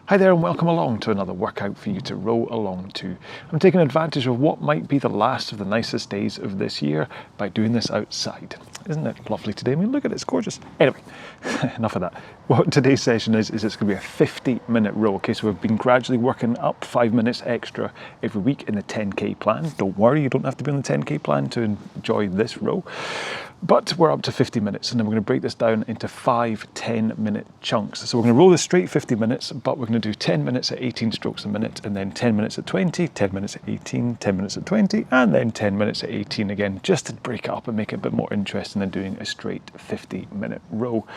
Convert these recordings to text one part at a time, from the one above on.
Hi there and welcome along to another workout for you to row along to. I'm taking advantage of what might be the last of the nicest days of this year by doing this outside. Isn't it lovely today? I mean, look at it, it's gorgeous. Anyway, enough of that. What today's session is it's going to be a 50-minute row. Okay, so we've been gradually working up 5 minutes extra every week in the 10K plan. Don't worry, you don't have to be on the 10K plan to enjoy this row. But we're up to 50 minutes and then we're going to break this down into 5 10-minute chunks. So we're going to roll this straight 50 minutes, but we're going to do 10 minutes at 18 strokes a minute and then 10 minutes at 20, 10 minutes at 18, 10 minutes at 20, and then 10 minutes at 18 again, just to break it up and make it a bit more interesting than doing a straight 50-minute row.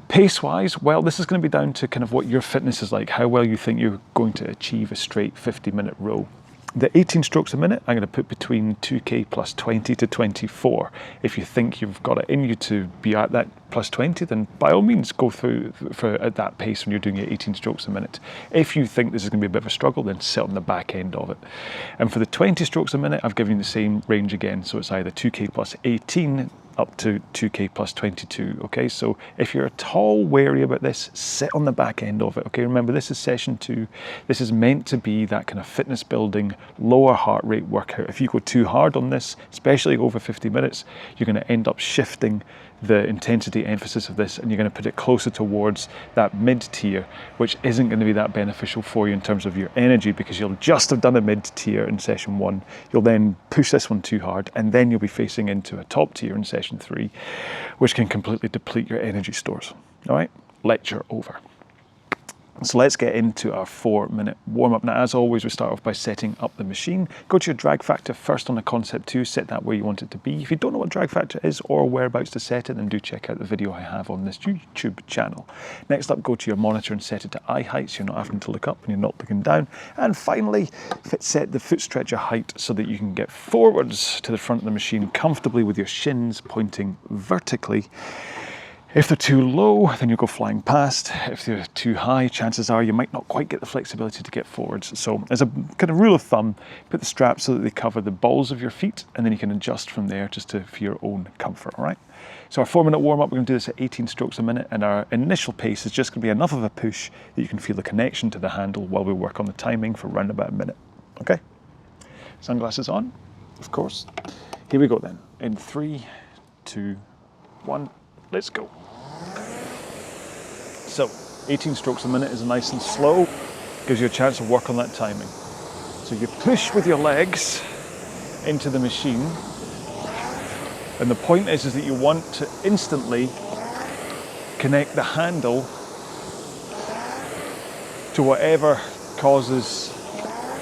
Pace-wise, well, this is going to be down to kind of what your fitness is like, how well you think you're going to achieve a straight 50-minute row. The 18 strokes a minute, I'm going to put between 2K plus 20 to 24. If you think you've got it in you to be at that plus 20, then by all means go through at that pace when you're doing your 18 strokes a minute. If you think this is going to be a bit of a struggle, then sit on the back end of it. And for the 20 strokes a minute, I've given you the same range again. So it's either 2K plus 18 up to 2K plus 22, okay? So if you're at all wary about this, sit on the back end of it, okay? Remember, this is session 2. This is meant to be that kind of fitness building, lower heart rate workout. If you go too hard on this, especially over 50 minutes, you're gonna end up shifting the intensity emphasis of this and you're going to put it closer towards that mid-tier, which isn't going to be that beneficial for you in terms of your energy, because you'll just have done a mid-tier in session 1. You'll then push this one too hard and then you'll be facing into a top tier in session 3, which can completely deplete your energy stores. All right, lecture over. So let's get into our 4-minute warm-up. Now, as always, we start off by setting up the machine. Go to your drag factor first on the Concept 2, set that where you want it to be. If you don't know what drag factor is or whereabouts to set it, then do check out the video I have on this YouTube channel. Next up, go to your monitor and set it to eye height, so you're not having to look up and you're not looking down. And finally, set the foot stretcher height so that you can get forwards to the front of the machine comfortably with your shins pointing vertically. If they're too low, then you'll go flying past. If they're too high, chances are you might not quite get the flexibility to get forwards. So as a kind of rule of thumb, put the straps so that they cover the balls of your feet, and then you can adjust from there just for your own comfort, all right? So our 4-minute warm-up, we're going to do this at 18 strokes a minute, and our initial pace is just going to be enough of a push that you can feel the connection to the handle while we work on the timing for around about a minute, okay? Sunglasses on, of course. Here we go then. In 3, 2, 1, let's go. So 18 strokes a minute is nice and slow, gives you a chance to work on that timing. So you push with your legs into the machine, and the point is that you want to instantly connect the handle to whatever causes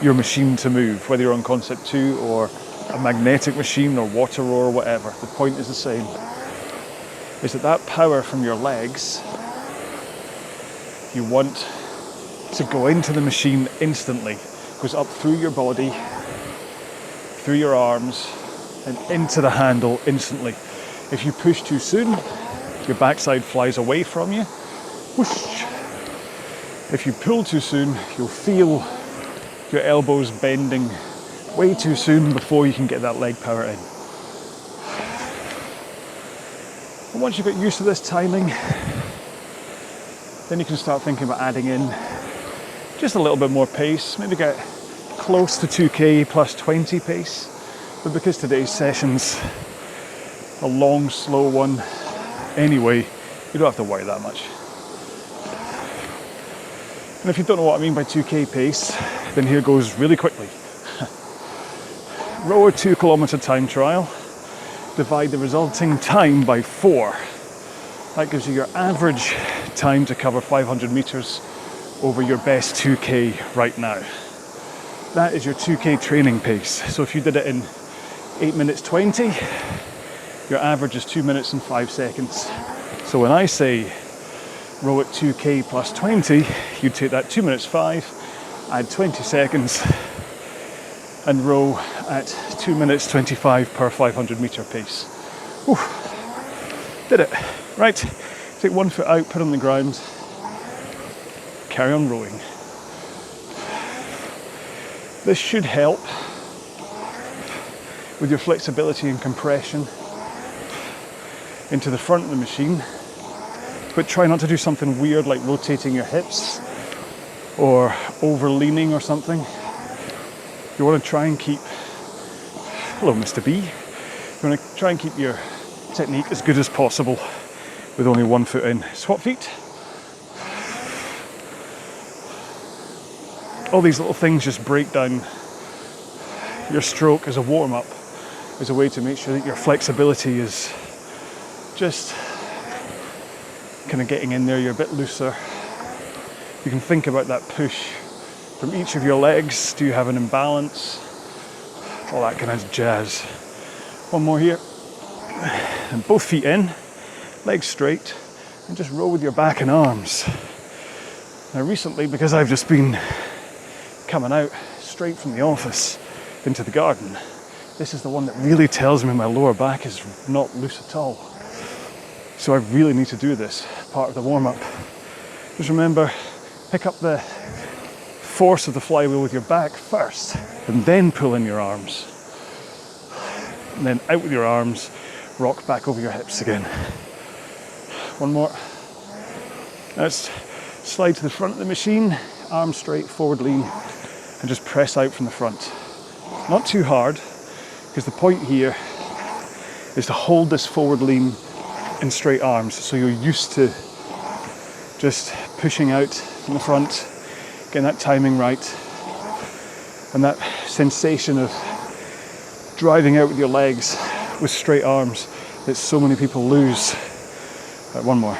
your machine to move, whether you're on Concept 2 or a magnetic machine or water rower or whatever. The point is the same, is that power from your legs you want to go into the machine instantly. It goes up through your body, through your arms, and into the handle instantly. If you push too soon, your backside flies away from you. Whoosh. If you pull too soon, you'll feel your elbows bending way too soon before you can get that leg power in. And once you get used to this timing, then you can start thinking about adding in just a little bit more pace, maybe get close to 2K plus 20 pace. But because today's session's a long, slow one anyway, you don't have to worry that much. And if you don't know what I mean by 2K pace, then here goes really quickly. Row a 2-kilometer time trial, divide the resulting time by 4. That gives you your average time to cover 500 meters over your best 2K right now. That is your 2K training pace. So if you did it in 8 minutes 20, your average is 2 minutes and 5 seconds. So when I say row at 2K plus 20, you take that 2 minutes 5, add 20 seconds, and row at 2 minutes 25 per 500 meter pace. Whew. Did it. Right, take 1 foot out, put it on the ground, carry on rowing. This should help with your flexibility and compression into the front of the machine, but try not to do something weird like rotating your hips or over leaning or something. You want to try and keep, hello Mr. B, you want to try and keep your technique as good as possible with only one foot in. Swap feet. All these little things just break down your stroke as a warm-up, as a way to make sure that your flexibility is just kind of getting in there, you're a bit looser. You can think about that push from each of your legs. Do you have an imbalance? All that kind of jazz. One more here. And both feet in, legs straight, and just roll with your back and arms. Now recently, because I've just been coming out straight from the office into the garden, this is the one that really tells me my lower back is not loose at all. So I really need to do this part of the warm-up. Just remember, pick up the force of the flywheel with your back first, and then pull in your arms. And then out with your arms, rock back over your hips again. One more. Now let's slide to the front of the machine, arms straight, forward lean, and just press out from the front. Not too hard, because the point here is to hold this forward lean in straight arms, so you're used to just pushing out from the front, getting that timing right, and that sensation of driving out with your legs with straight arms that so many people lose. Right, one more.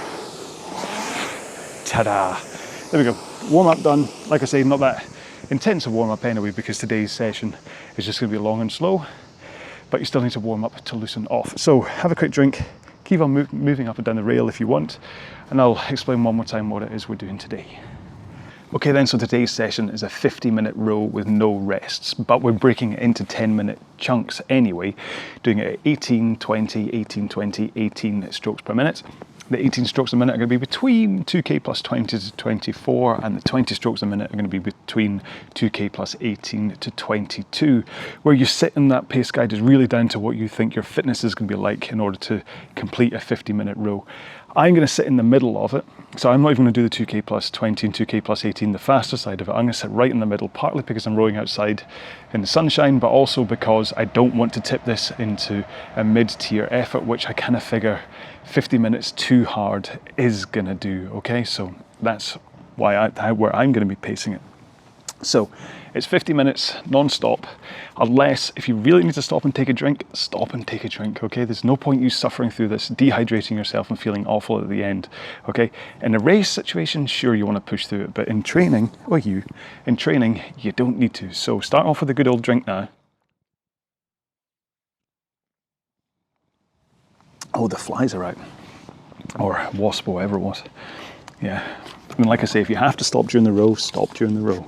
Ta-da! There we go. Warm-up done. Like I say, not that intense a warm-up anyway, because today's session is just going to be long and slow, but you still need to warm up to loosen off. So have a quick drink, keep on moving up and down the rail if you want, and I'll explain one more time what it is we're doing today. Okay then, so today's session is a 50-minute row with no rests, but we're breaking it into 10-minute chunks anyway, doing it at 18, 20, 18, 20, 18 strokes per minute. The 18 strokes a minute are going to be between 2k plus 20 to 24, and the 20 strokes a minute are going to be between 2k plus 18 to 22. Where you sit in that pace guide is really down to what you think your fitness is going to be like in order to complete a 50-minute row. I'm going to sit in the middle of it, so I'm not even going to do the 2k plus 20 and 2k plus 18, the faster side of it. I'm going to sit right in the middle, partly because I'm rowing outside in the sunshine, but also because I don't want to tip this into a mid-tier effort, which I kind of figure 50 minutes too hard is going to do, okay? So that's where I'm going to be pacing it. So it's 50 minutes non-stop, unless if you really need to stop and take a drink, stop and take a drink, okay? There's no point you suffering through this, dehydrating yourself and feeling awful at the end, okay? In a race situation, sure, you want to push through it, but in training, you don't need to. So start off with a good old drink now. Oh, the flies are out, or wasp, or whatever it was. Yeah, I mean, like I say, if you have to stop during the row, stop during the row.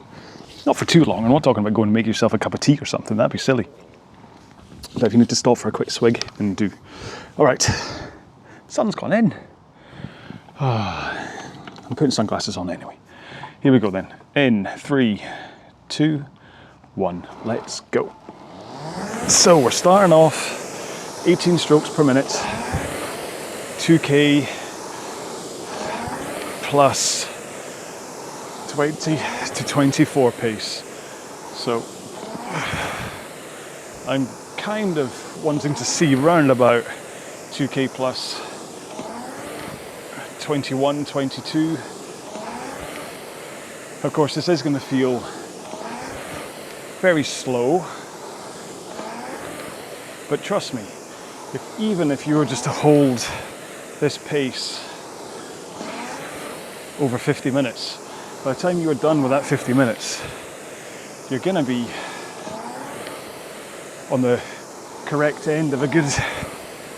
Not for too long. I'm not talking about going and make yourself a cup of tea or something. That'd be silly. But if you need to stop for a quick swig, then do. All right, sun's gone in. I'm putting sunglasses on anyway. Here we go then. In 3, 2, 1. Let's go. So we're starting off 18 strokes per minute, 2k plus 20 to 24 pace. So I'm kind of wanting to see round about 2k plus 21, 22. Of course, this is going to feel very slow, but trust me, even if you were just to hold this pace over 50 minutes, by the time you're done with that 50 minutes, you're going to be on the correct end of a good,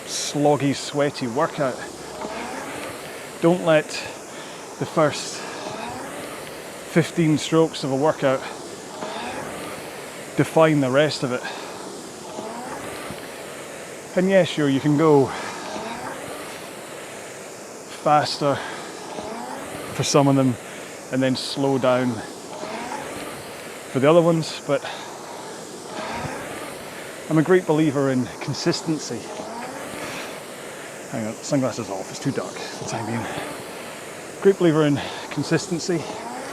sloggy, sweaty workout. Don't let the first 15 strokes of a workout define the rest of it. And yeah, sure, you can go faster for some of them and then slow down for the other ones, but I'm a great believer in consistency. Hang on, sunglasses off, it's too dark for the time being. Great believer in consistency,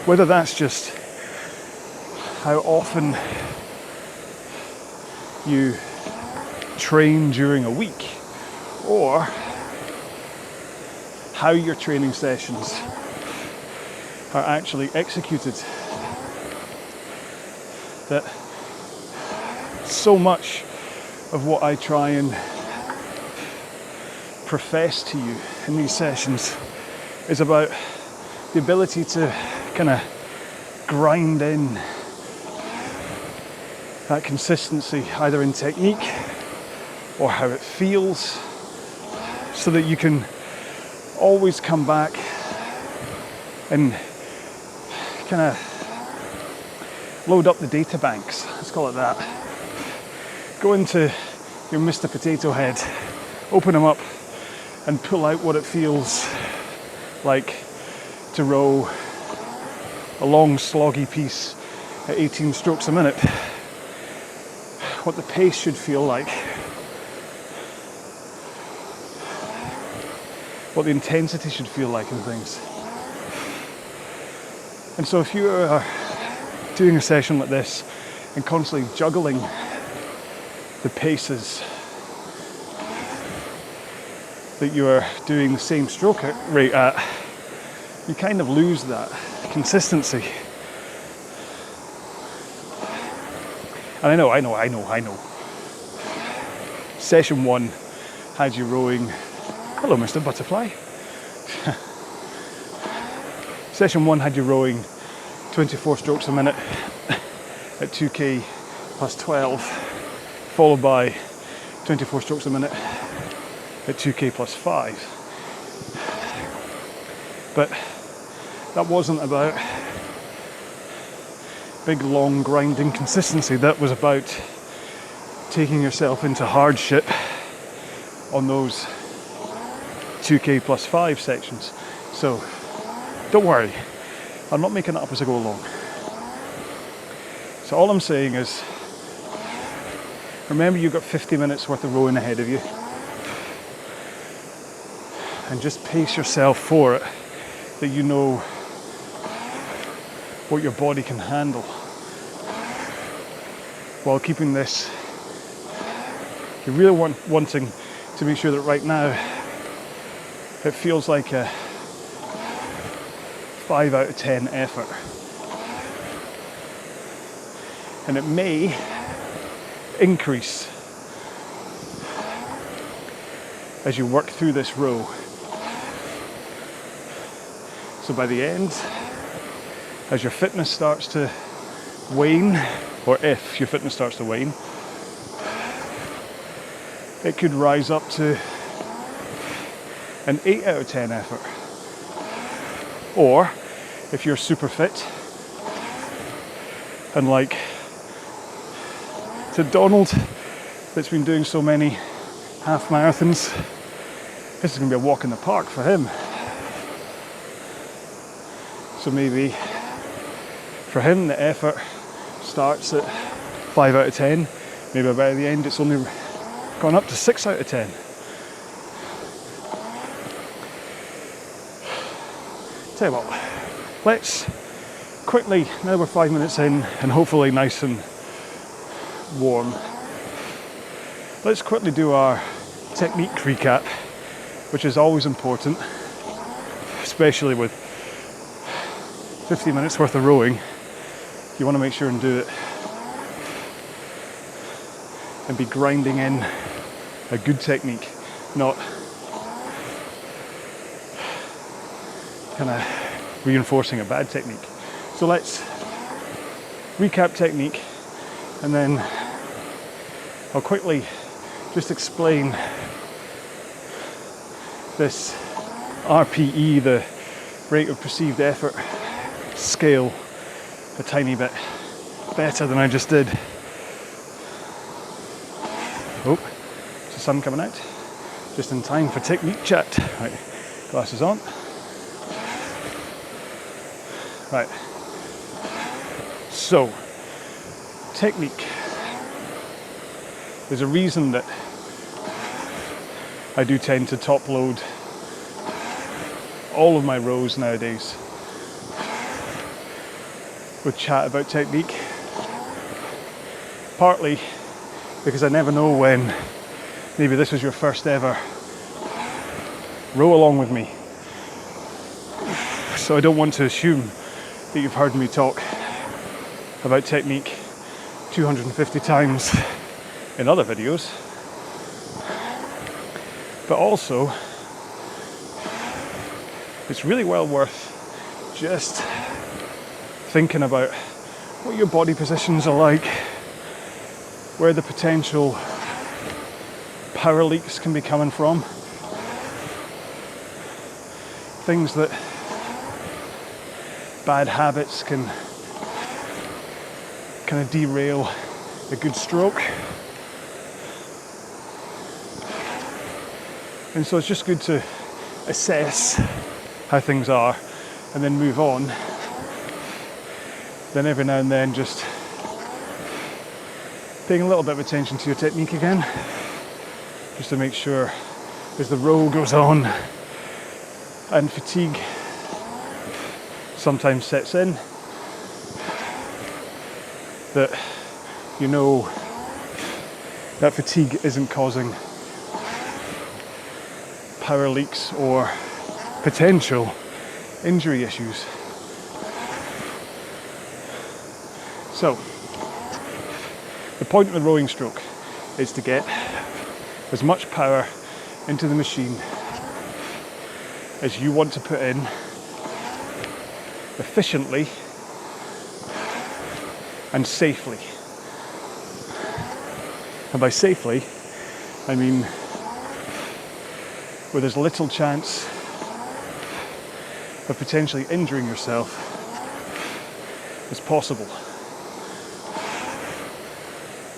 Whether that's just how often you train during a week, or how your training sessions are actually executed. That so much of what I try and profess to you in these sessions is about the ability to kind of grind in that consistency, either in technique or how it feels, so that you can always come back and kind of load up the data banks, let's call it that. Go into your Mr. Potato Head, open them up and pull out what it feels like to row a long sloggy piece at 18 strokes a minute, what the pace should feel like, what the intensity should feel like and things. And so if you are doing a session like this and constantly juggling the paces that you are doing the same stroke rate at, you kind of lose that consistency. And I know. Session 1 had you rowing, hello Mr. Butterfly. Session 1 had you rowing 24 strokes a minute at 2k plus 12, followed by 24 strokes a minute at 2k plus 5. But that wasn't about big long grinding consistency. That was about taking yourself into hardship on those 2k plus 5 sections. So don't worry, I'm not making it up as I go along. So all I'm saying is, remember you've got 50 minutes worth of rowing ahead of you, and just pace yourself for it, that you know what your body can handle, while keeping this, you're really wanting to make sure that right now it feels like a 5 out of 10 effort. And it may increase as you work through this row. So by the end, as your fitness starts to wane, or if your fitness starts to wane, it could rise up to an 8 out of 10 effort. Or if you're super fit and like to Donald, that's been doing so many half marathons, this is going to be a walk in the park for him. So maybe for him the effort starts at 5 out of 10, maybe by the end it's only gone up to 6 out of 10. Tell you what, let's quickly, now we're 5 minutes in and hopefully nice and warm, let's quickly do our technique recap, which is always important, especially with 50 minutes worth of rowing. You want to make sure and do it and be grinding in a good technique, not kind of reinforcing a bad technique. So let's recap technique, and then I'll quickly just explain this RPE, the rate of perceived effort scale, a tiny bit better than I just did. Oh, it's the sun coming out. Just in time for technique chat. Right, glasses on. Right. So, technique. There's a reason that I do tend to top load all of my rows nowadays. with chat about technique. Partly because I never know when maybe this was your first ever row along with me. So I don't want to assume that you've heard me talk about technique 250 times in other videos. But also, it's really well worth just thinking about what your body positions are like, where the potential power leaks can be coming from, things that bad habits can kind of derail a good stroke. And so it's just good to assess how things are and then move on. Then every now and then just paying a little bit of attention to your technique again, just to make sure as the row goes on and fatigue sometimes sets in, that you know that fatigue isn't causing power leaks or potential injury issues. So, the point of the rowing stroke is to get as much power into the machine as you want to put in efficiently and safely. And by safely, I mean with as little chance of potentially injuring yourself as possible.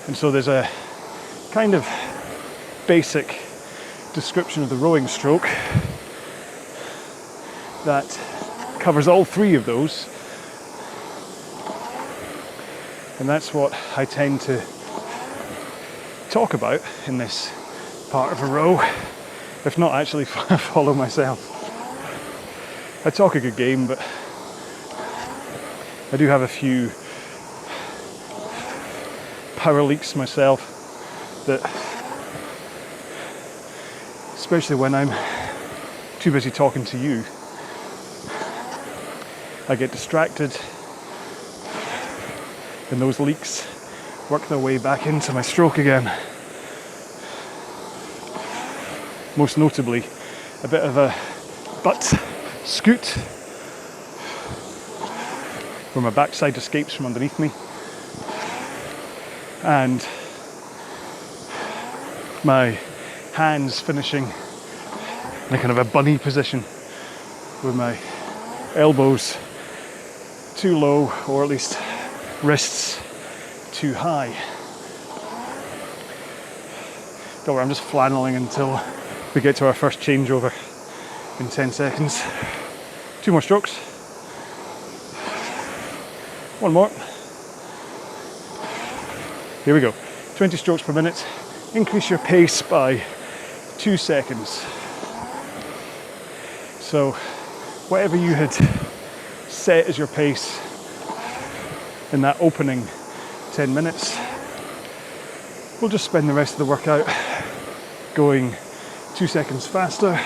And so there's a kind of basic description of the rowing stroke that covers all three of those. And that's what I tend to talk about in this part of a row, if not actually follow myself. I talk a good game, but I do have a few power leaks myself that, especially when I'm too busy talking to you, I get distracted and those leaks work their way back into my stroke again. Most notably, a bit of a butt scoot where my backside escapes from underneath me, and my hands finishing in a kind of a bunny position with my elbows too low, or at least wrists too high. Don't worry, I'm just flanneling until we get to our first changeover in 10 seconds. 2 more strokes. 1 more. Here we go. 20 strokes per minute. Increase your pace by 2 seconds. So whatever you had set as your pace in that opening 10 minutes, we'll just spend the rest of the workout going 2 seconds faster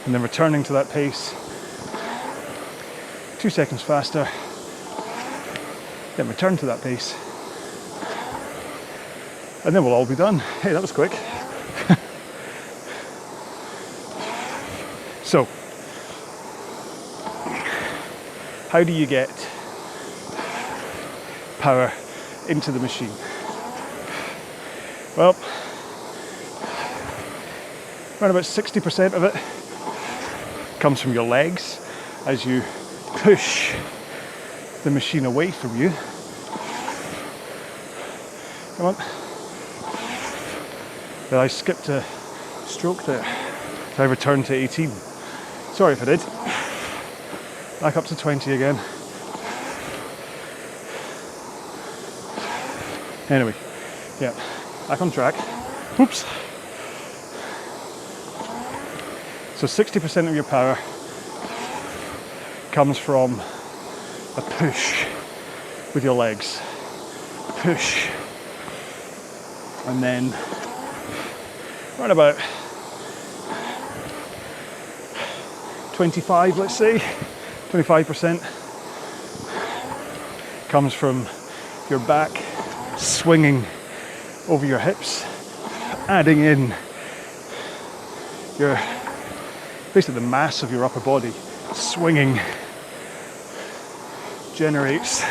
and then returning to that pace. 2 seconds faster, then return to that pace. And then we'll all be done. Hey, that was quick. So, how do you get power into the machine? Well, around about 60% of it comes from your legs as you push the machine away from you. Come on. Well, I skipped a stroke there. I returned to 18. Sorry if I did. Back up to 20 again. Anyway, yeah, back on track. Oops. So 60% of your power comes from a push with your legs. Push. And then around about 25, let's say, 25% comes from your back swinging over your hips, adding in your, basically the mass of your upper body swinging generates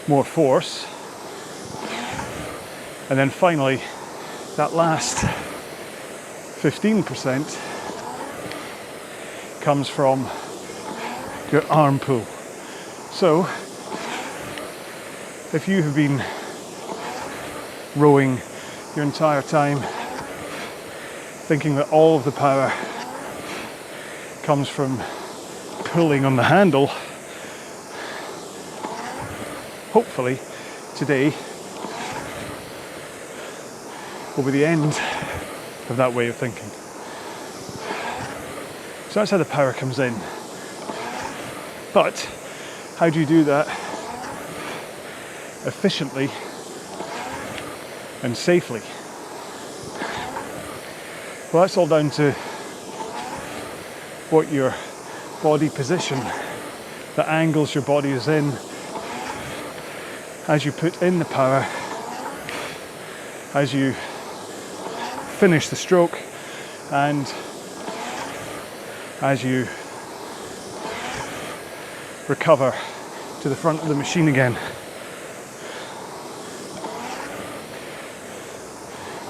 more force. And then finally, that last 15% comes from your arm pull. So, if you have been rowing your entire time thinking that all of the power comes from pulling on the handle, hopefully today will be the end of that way of thinking. So that's how the power comes in. But how do you do that efficiently and safely? Well, that's all down to what your body position, the angles your body is in as you put in the power, as you finish the stroke, and as you recover to the front of the machine again.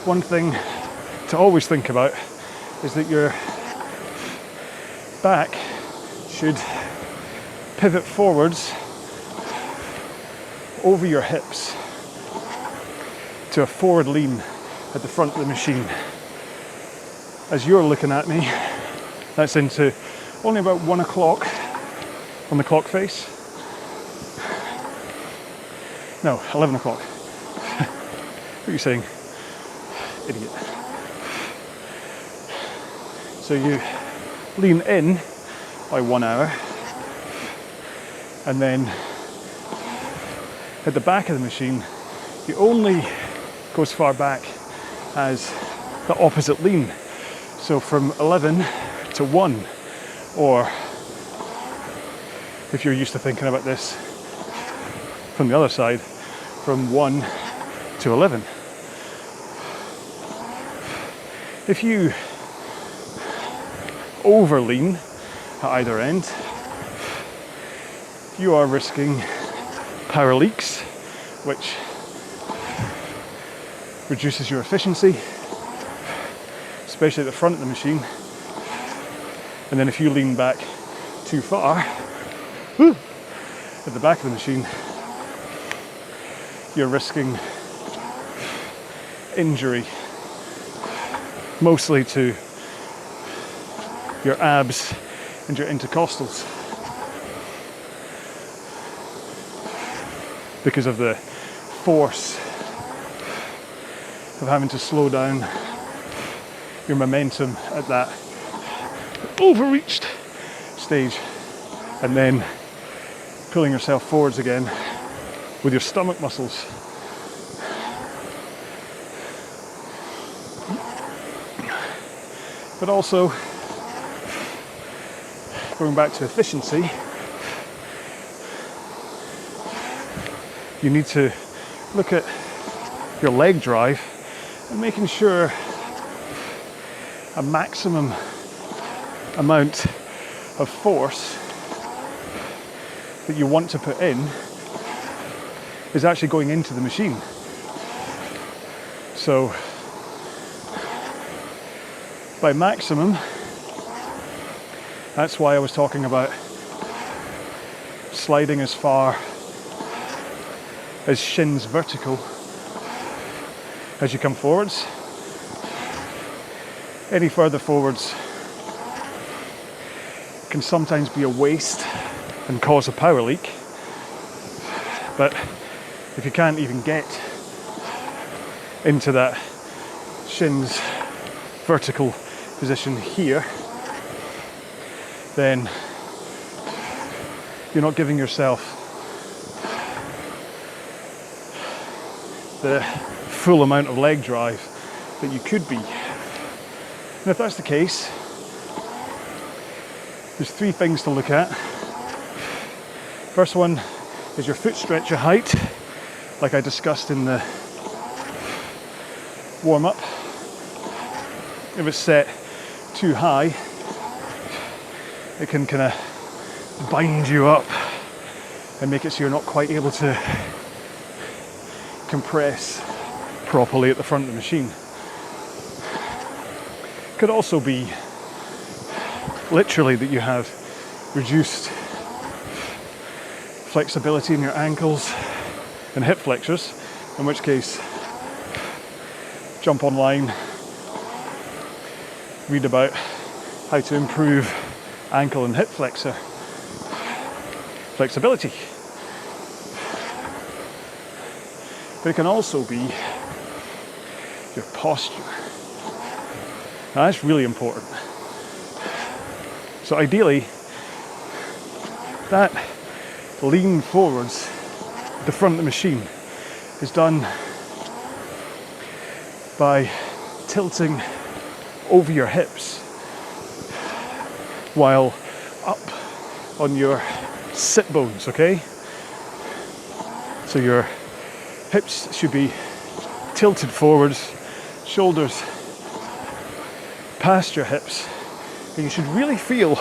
One thing to always think about is that your back should pivot forwards over your hips to a forward lean at the front of the machine. As you're looking at me, that's into only about 1 o'clock on the clock face. No, 11 o'clock. What are you saying? Idiot. So you lean in by 1 hour, and then at the back of the machine, you only go as far back as the opposite lean. So from 11 to 1, or if you're used to thinking about this from the other side, from 1 to 11. If you over lean at either end, you are risking power leaks, which reduces your efficiency, especially at the front of the machine. And then if you lean back too far at the back of the machine, you're risking injury, mostly to your abs and your intercostals, because of the force of having to slow down your momentum at that overreached stage, and then pulling yourself forwards again with your stomach muscles. But also, going back to efficiency, you need to look at your leg drive and making sure a maximum amount of force that you want to put in is actually going into the machine. So by maximum, that's why I was talking about sliding as far as shins vertical as you come forwards. Any further forwards can sometimes be a waste and cause a power leak. But if you can't even get into that shins vertical position here, then you're not giving yourself the full amount of leg drive that you could be. And if that's the case, there's three things to look at. First one is your foot stretcher height, like I discussed in the warm-up. If it's set too high, it can kind of bind you up and make it so you're not quite able to compress properly at the front of the machine. Could also be literally that you have reduced flexibility in your ankles and hip flexors, in which case jump online, read about how to improve ankle and hip flexor flexibility. But it can also be your posture. Now that's really important. So ideally, that lean forwards at the front of the machine is done by tilting over your hips while up on your sit bones, okay? So your hips should be tilted forwards, shoulders past your hips, and you should really feel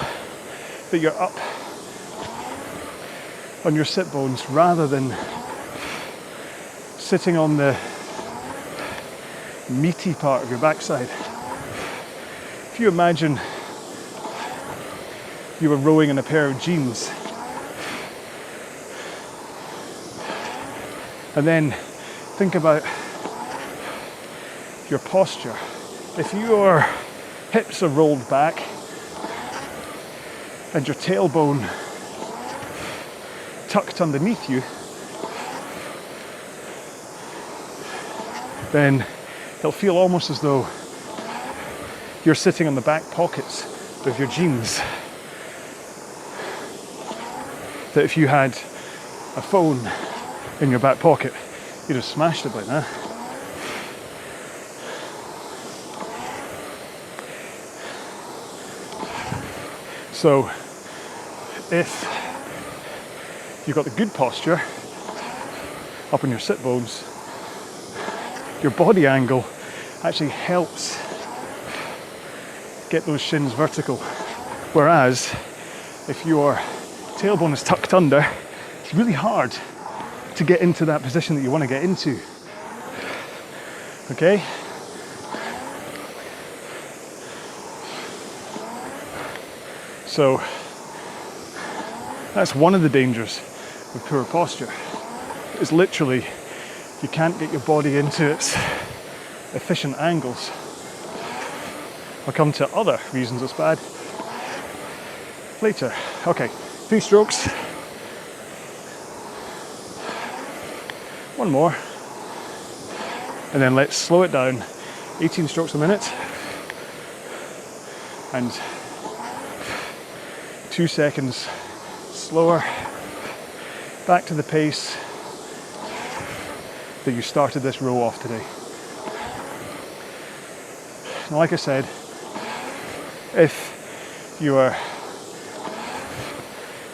that you're up on your sit bones rather than sitting on the meaty part of your backside. If you imagine you were rowing in a pair of jeans, and then think about your posture. If your hips are rolled back and your tailbone tucked underneath you, then it'll feel almost as though you're sitting on the back pockets of your jeans. That if you had a phone in your back pocket, you'd have smashed it by now. So if you've got the good posture up on your sit bones, your body angle actually helps get those shins vertical. Whereas if your tailbone is tucked under, it's really hard to get into that position that you want to get into. Okay? So that's one of the dangers of poor posture. It's literally you can't get your body into its efficient angles. I'll come to other reasons it's bad later. Okay, 3 strokes. One more. And then let's slow it down. 18 strokes a minute. And 2 seconds slower. Back to the pace that you started this row off today. Now, like I said, if you are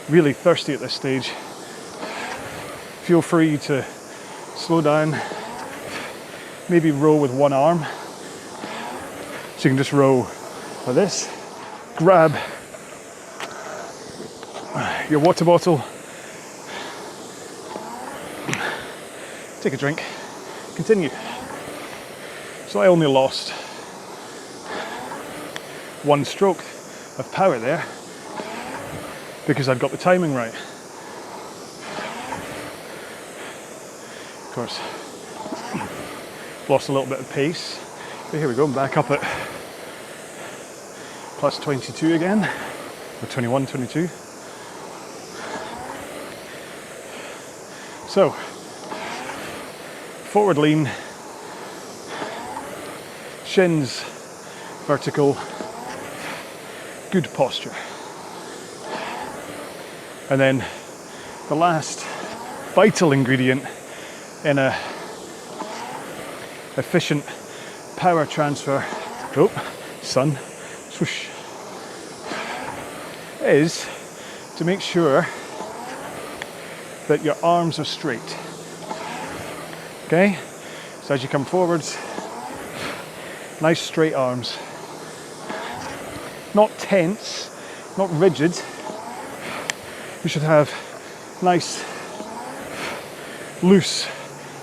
really thirsty at this stage, feel free to slow down, maybe row with one arm. So you can just row like this, grab your water bottle, take a drink, continue. So I only lost 1 stroke of power there because I've got the timing right. Of course, lost a little bit of pace, but here we go, I'm back up at plus 22 again, or 21, 22. So, forward lean, shins vertical, good posture. And then the last vital ingredient in a efficient power transfer, oh, sun, swoosh, is to make sure that your arms are straight. Okay? So as you come forwards, nice straight arms. Not tense, not rigid. You should have nice, loose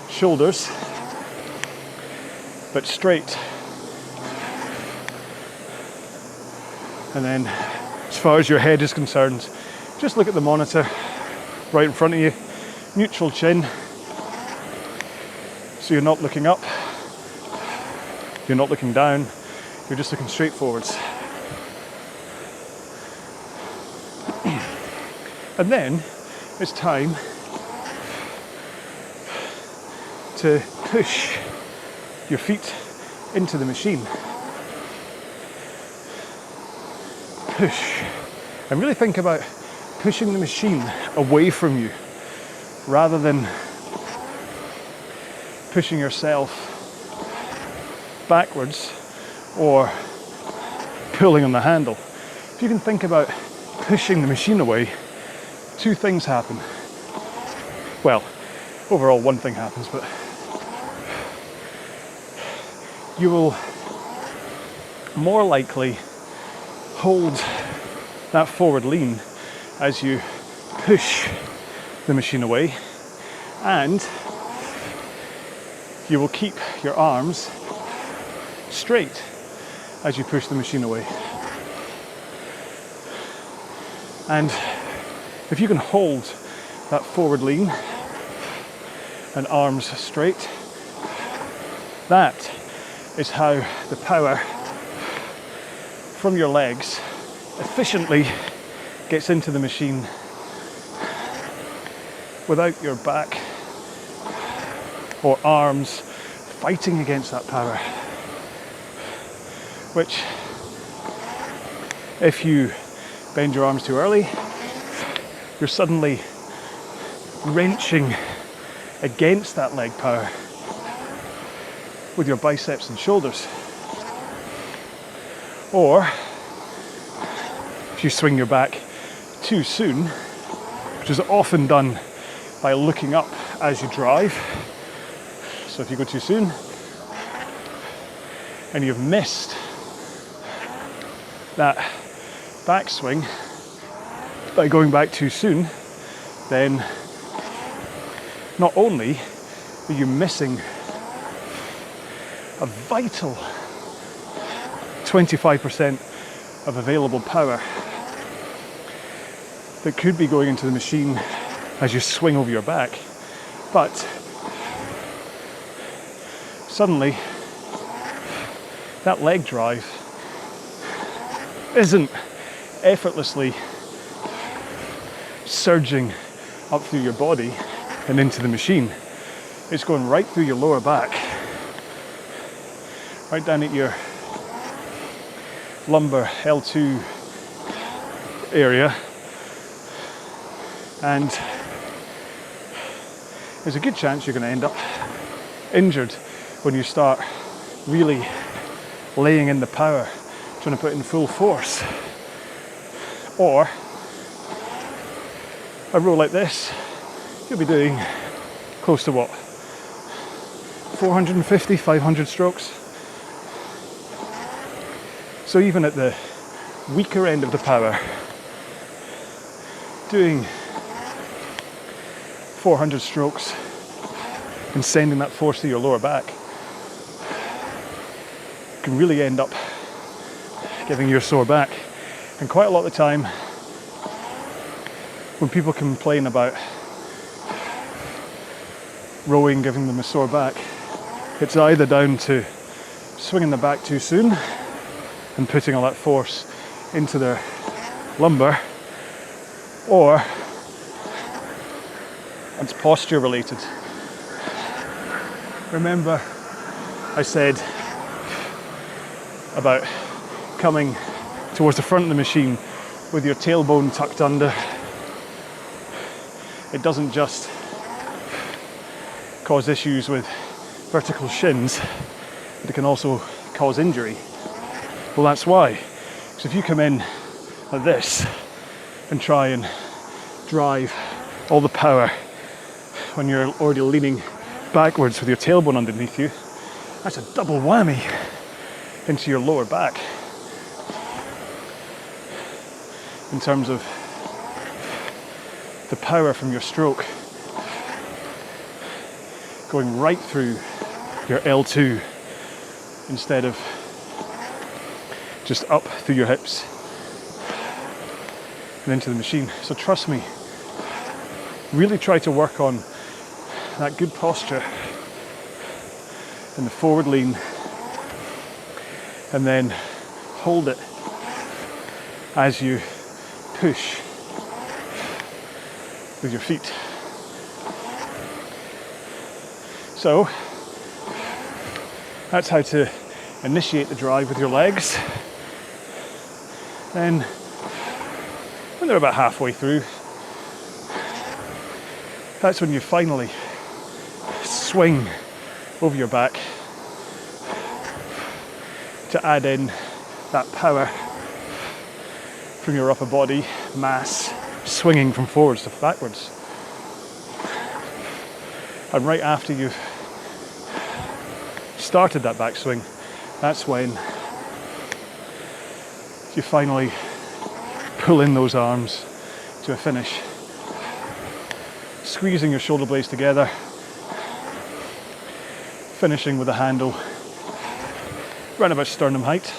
shoulders, but straight. And then, as far as your head is concerned, just look at the monitor right in front of you. Neutral chin, so you're not looking up, you're not looking down, you're just looking straight forwards. And then it's time to push your feet into the machine. Push. And really think about pushing the machine away from you rather than pushing yourself backwards or pulling on the handle. If you can think about pushing the machine away, two things happen. Well, overall one thing happens, but you will more likely hold that forward lean as you push the machine away, and you will keep your arms straight as you push the machine away. And if you can hold that forward lean and arms straight, that is how the power from your legs efficiently gets into the machine without your back or arms fighting against that power. Which, if you bend your arms too early, you're suddenly wrenching against that leg power with your biceps and shoulders. Or if you swing your back too soon, which is often done by looking up as you drive. So if you go too soon and you've missed that backswing by going back too soon, then not only are you missing a vital 25% of available power that could be going into the machine as you swing over your back, but suddenly that leg drive isn't effortlessly surging up through your body and into the machine. It's going right through your lower back, right down at your lumbar L2 area, and there's a good chance you're going to end up injured when you start really laying in the power, trying to put in full force. Or a row like this, you'll be doing close to what? 450, 500 strokes. So even at the weaker end of the power, doing 400 strokes and sending that force to your lower back can really end up giving you a sore back. And quite a lot of the time, when people complain about rowing giving them a sore back, it's either down to swinging the back too soon and putting all that force into their lumbar, or it's posture related. Remember I said about coming towards the front of the machine with your tailbone tucked under? It doesn't just cause issues with vertical shins, but it can also cause injury. Well, that's why. Because if you come in like this and try and drive all the power when you're already leaning backwards with your tailbone underneath you, that's a double whammy into your lower back in terms of the power from your stroke going right through your L2 instead of just up through your hips and into the machine. So trust me, really try to work on that good posture and the forward lean, and then hold it as you push with your feet. So that's how to initiate the drive with your legs. Then when they're about halfway through, that's when you finally swing over your back to add in that power from your upper body mass swinging from forwards to backwards. And right after you've started that backswing, that's when you finally pull in those arms to a finish, squeezing your shoulder blades together, finishing with the handle around about sternum height.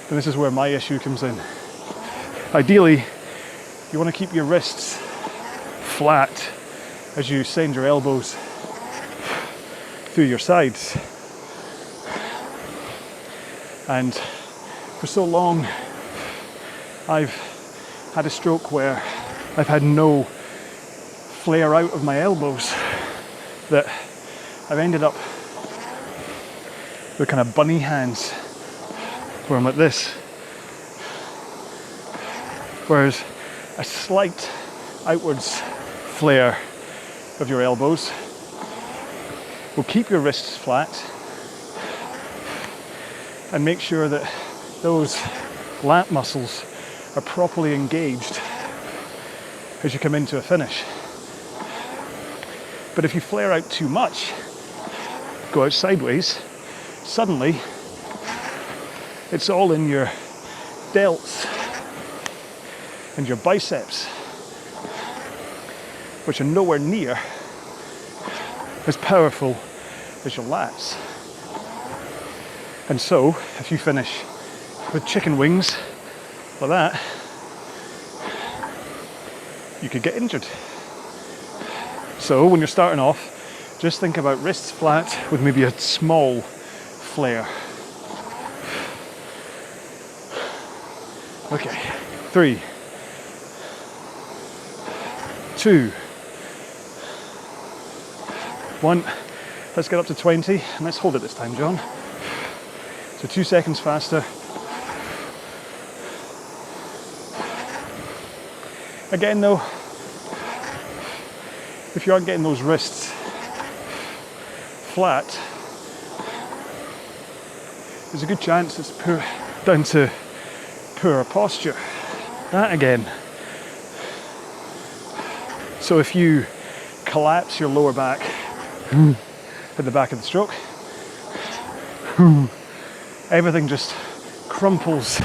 And this is where my issue comes in. Ideally, you want to keep your wrists flat as you send your elbows through your sides. And for so long, I've had a stroke where I've had no flare out of my elbows, that I've ended up with kind of bunny hands where I'm like this. Whereas a slight outwards flare of your elbows will keep your wrists flat and make sure that those lat muscles are properly engaged as you come into a finish. But if you flare out too much, go out sideways, suddenly it's all in your delts and your biceps, which are nowhere near as powerful as your lats. And so, if you finish with chicken wings like that, you could get injured. So when you're starting off, just think about wrists flat with maybe a small flare. Okay, 3, 2, 1. Let's get up to 20, and let's hold it this time, John. So 2 seconds faster. Again though, if you aren't getting those wrists flat, there's a good chance it's down to poor posture. That again. So if you collapse your lower back at the back of the stroke, everything just crumples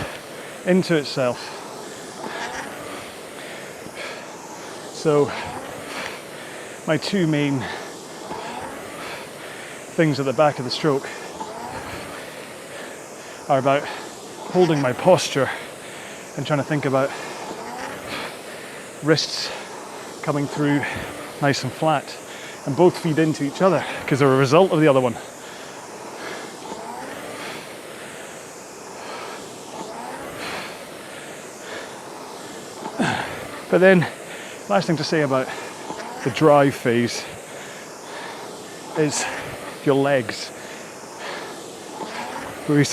into itself. So my two main things at the back of the stroke are about holding my posture and trying to think about wrists coming through nice and flat, and both feed into each other because they're a result of the other one. But then, last thing to say about the drive phase is your legs. We've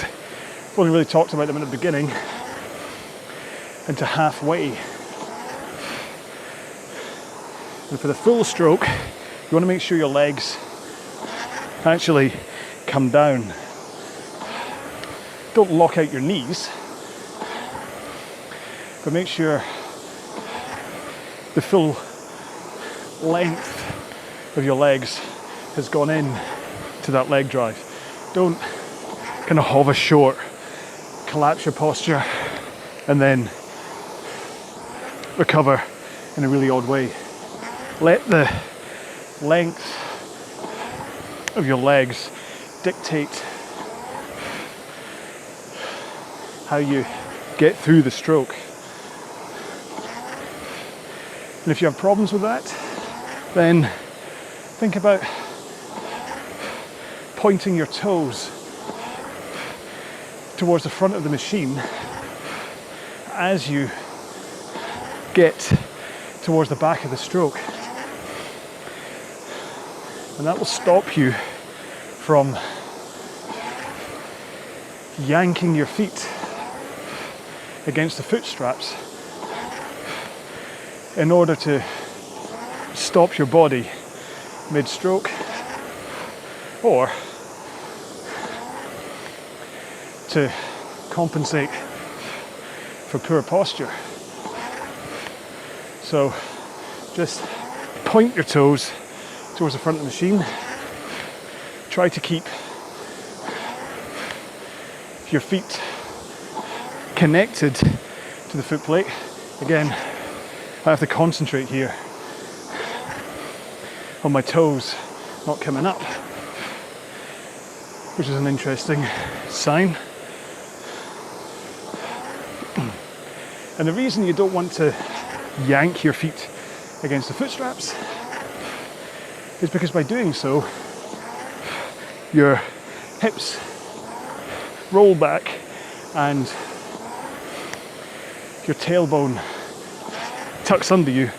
only really talked about them in the beginning and to halfway. And for the full stroke, You want to make sure your legs actually come down. Don't lock out your knees, but make sure the full length of your legs has gone in to that leg drive. Don't kind of hover short, collapse your posture, and then recover in a really odd way. Let the length of your legs dictate how you get through the stroke. And if you have problems with that, then think about pointing your toes towards the front of the machine as you get towards the back of the stroke. And that will stop you from yanking your feet against the foot straps in order to stop your body mid-stroke, or to compensate for poor posture. So just point your toes towards the front of the machine. Try to keep your feet connected to the foot plate. Again, I have to concentrate here on my toes not coming up, which is an interesting sign. And the reason you don't want to yank your feet against the foot straps is because by doing so, your hips roll back and your tailbone tucks under you,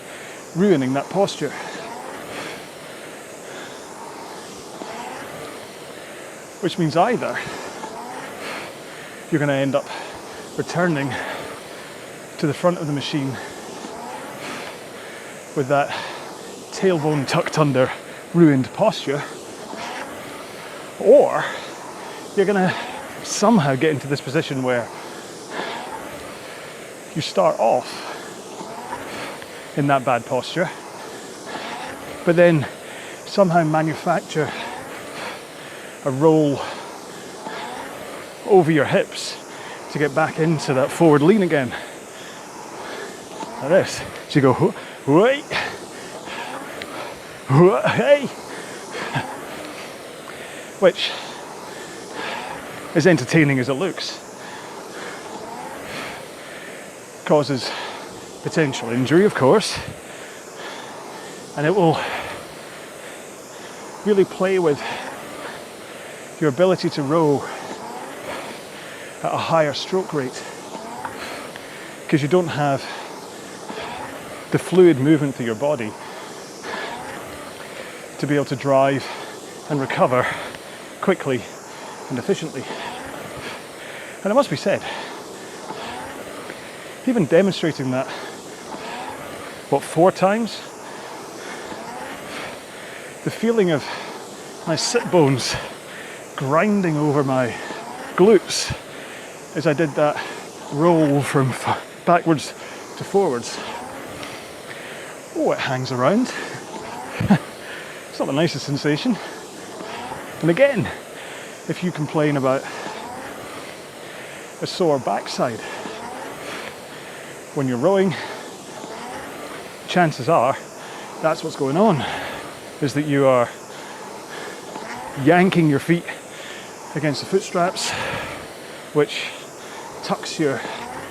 ruining that posture. Which means either you're going to end up returning to the front of the machine with that tailbone tucked under, ruined posture, or you're going to somehow get into this position where you start off in that bad posture, but then somehow manufacture a roll over your hips to get back into that forward lean again. Like this. So you go, wait, hey, which as entertaining as it looks, causes potential injury, of course, and it will really play with your ability to row at a higher stroke rate, because you don't have the fluid movement through your body to be able to drive and recover quickly and efficiently. And it must be said, even demonstrating that, 4 times, the feeling of my sit bones grinding over my glutes as I did that roll from backwards to forwards. Oh, it hangs around. It's not the nicest sensation. And again, if you complain about a sore backside when you're rowing, chances are that's what's going on, is that you are yanking your feet against the foot straps, which tucks your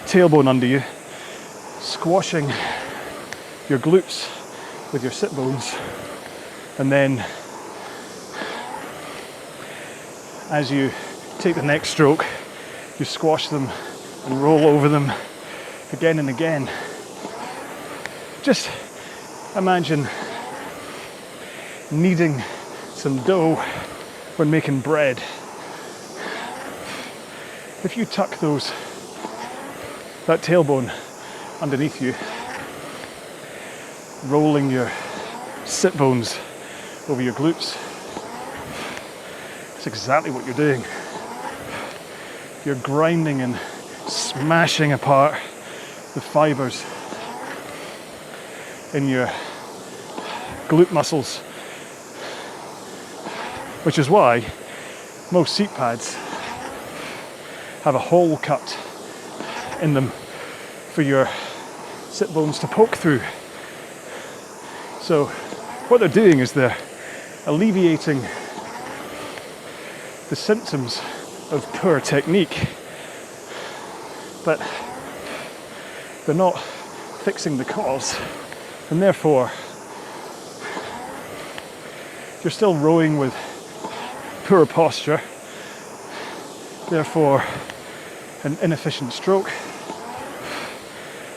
tailbone under you, squashing your glutes with your sit bones, and then as you take the next stroke, you squash them and roll over them again and again. Just imagine kneading some dough when making bread. If you tuck that tailbone underneath you, rolling your sit bones over your glutes. That's exactly what you're doing. You're grinding and smashing apart the fibers in your glute muscles, which is why most seat pads have a hole cut in them for your sit bones to poke through. So what they're doing is they're alleviating the symptoms of poor technique, but they're not fixing the cause, and therefore you're still rowing with poor posture, therefore an inefficient stroke,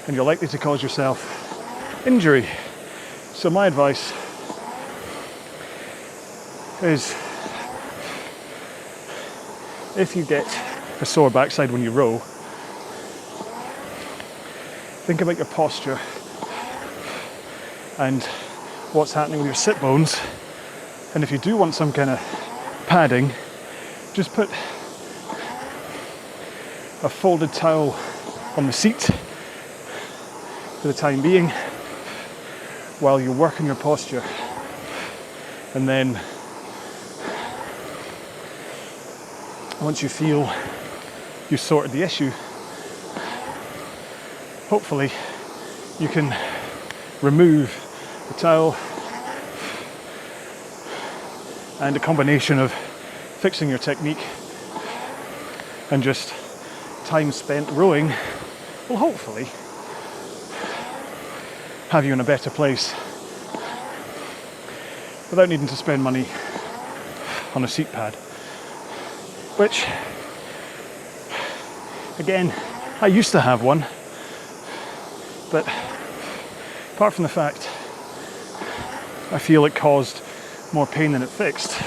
and you're likely to cause yourself injury. So my advice is, if you get a sore backside when you row, think about your posture and what's happening with your sit bones. And if you do want some kind of padding, just put a folded towel on the seat for the time being while you're working your posture. And then once you feel you've sorted the issue, hopefully you can remove the towel, and a combination of fixing your technique and just time spent rowing will hopefully have you in a better place without needing to spend money on a seat pad. Which, again, I used to have one, but apart from the fact I feel it caused more pain than it fixed,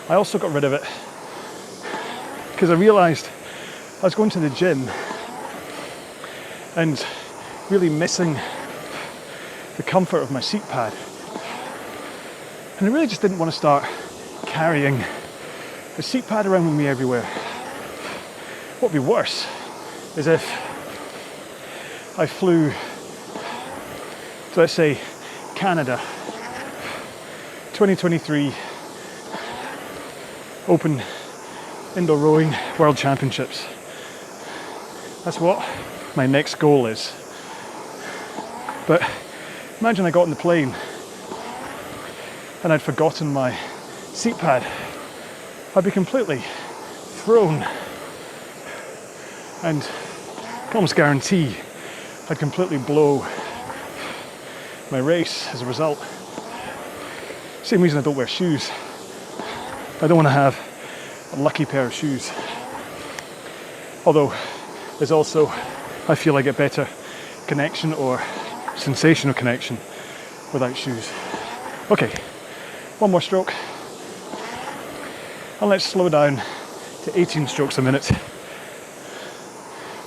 I also got rid of it because I realised I was going to the gym and really missing the comfort of my seat pad, and I really just didn't want to start carrying a seat pad around with me everywhere. What would be worse is if I flew to, let's say, Canada, 2023 Open Indoor Rowing World Championships. That's what my next goal is. But imagine I got on the plane and I'd forgotten my seat pad. I'd be completely thrown, and I can almost guarantee I'd completely blow my race as a result. Same reason I don't wear shoes. I don't want to have a lucky pair of shoes. Although there's also, I feel I get better connection or sensation of connection without shoes. Okay, one more stroke. And let's slow down to 18 strokes a minute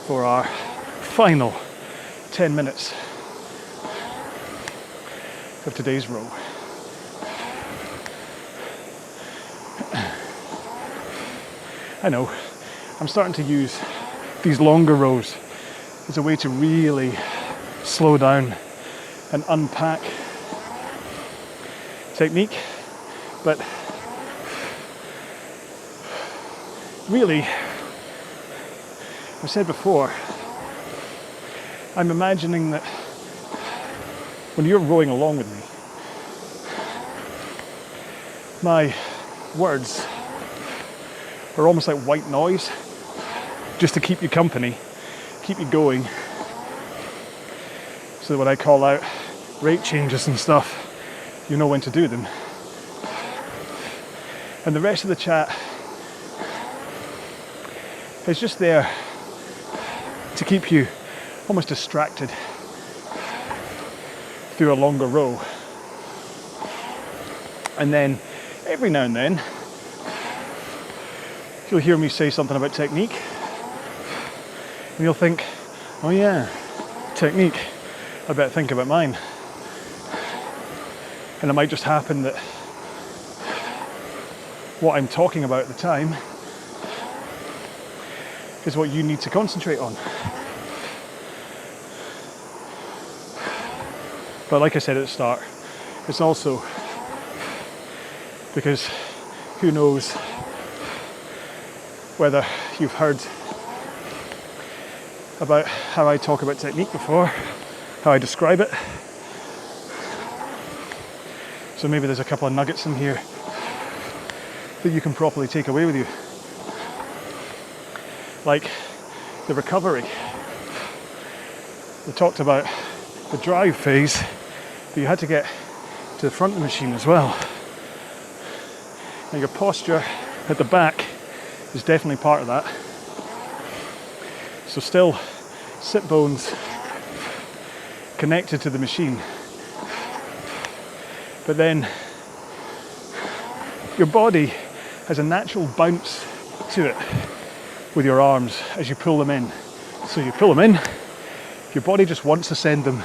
for our final 10 minutes of today's row. I know, I'm starting to use these longer rows as a way to really slow down and unpack technique, but really, I've said before, I'm imagining that when you're rowing along with me, my words are almost like white noise, just to keep you company, keep you going, so that when I call out rate changes and stuff, you know when to do them. And the rest of the chat is just there to keep you almost distracted through a longer row. And then every now and then you'll hear me say something about technique and you'll think, oh yeah, technique, I better think about mine. And it might just happen that what I'm talking about at the time is what you need to concentrate on. But like I said at the start, it's also because who knows whether you've heard about how I talk about technique before, how I describe it. So maybe there's a couple of nuggets in here that you can properly take away with you. Like the recovery. We talked about the drive phase, but you had to get to the front of the machine as well. Now your posture at the back is definitely part of that. So still sit bones connected to the machine. But then your body has a natural bounce to it with your arms as you pull them in. So you pull them in, your body just wants to send them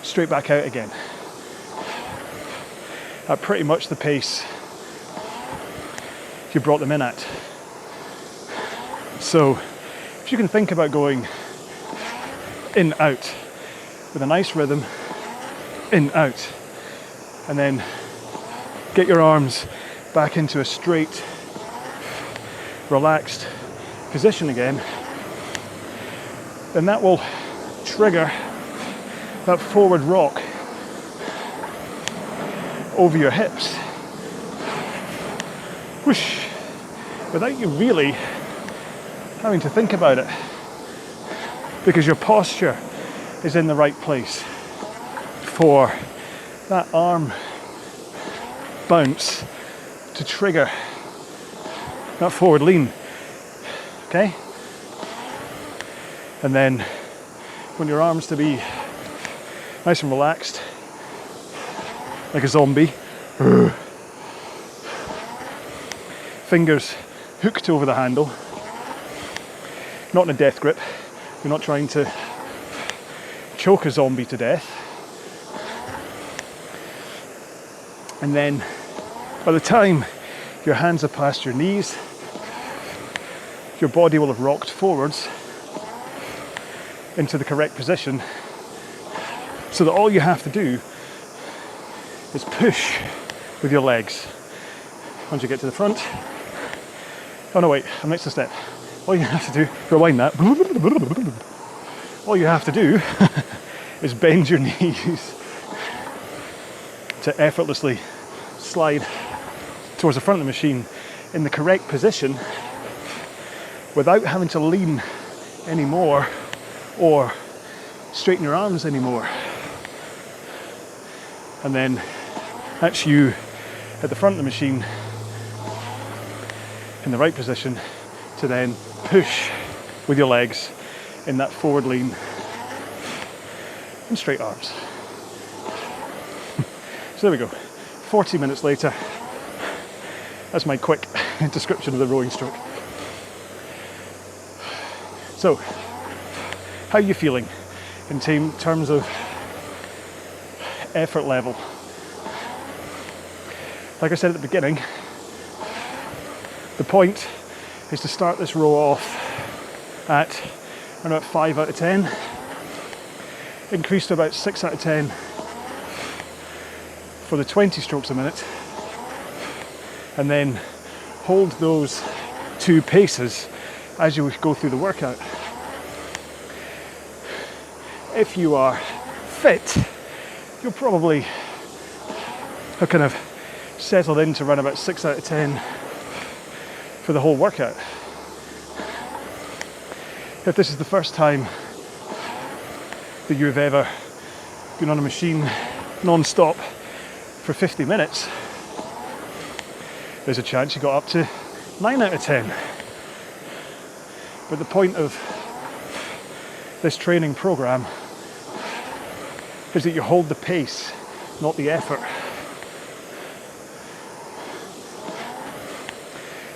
straight back out again at pretty much the pace you brought them in at. So if you can think about going in, out with a nice rhythm, in, out, and then get your arms back into a straight, relaxed position again, then that will trigger that forward rock over your hips. Whoosh, without you really having to think about it, because your posture is in the right place for that arm bounce to trigger that forward lean. Okay? And then want your arms to be nice and relaxed, like a zombie. Fingers hooked over the handle, not in a death grip. You're not trying to choke a zombie to death. And then by the time your hands are past your knees, your body will have rocked forwards into the correct position, so that all you have to do is push with your legs. Once you get to the front, oh no wait, I missed a step. All you have to do, rewind that. All you have to do is bend your knees to effortlessly slide towards the front of the machine in the correct position without having to lean anymore or straighten your arms anymore. And then that's you at the front of the machine in the right position to then push with your legs in that forward lean and straight arms. So there we go, 40 minutes later. That's my quick description of the rowing stroke. So, how are you feeling in terms of effort level? Like I said at the beginning, the point is to start this row off at around about 5 out of 10, increase to about 6 out of 10 for the 20 strokes a minute, and then hold those two paces as you go through the workout. If you are fit, you'll probably have kind of settled in to run about 6 out of 10 for the whole workout. If this is the first time that you've ever been on a machine non-stop for 50 minutes, there's a chance you got up to 9 out of 10. But the point of this training program is that you hold the pace, not the effort.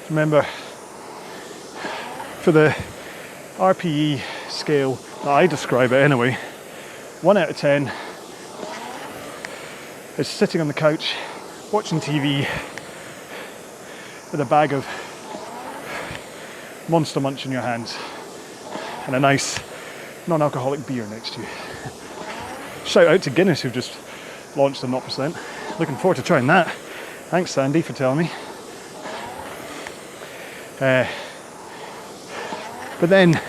Remember, for the RPE scale that I describe it anyway, 1 out of 10 is sitting on the couch watching TV with a bag of Monster Munch in your hands and a nice non-alcoholic beer next to you. Shout out to Guinness who've just launched a 0%. Looking forward to trying that. Thanks Sandy for telling me. But then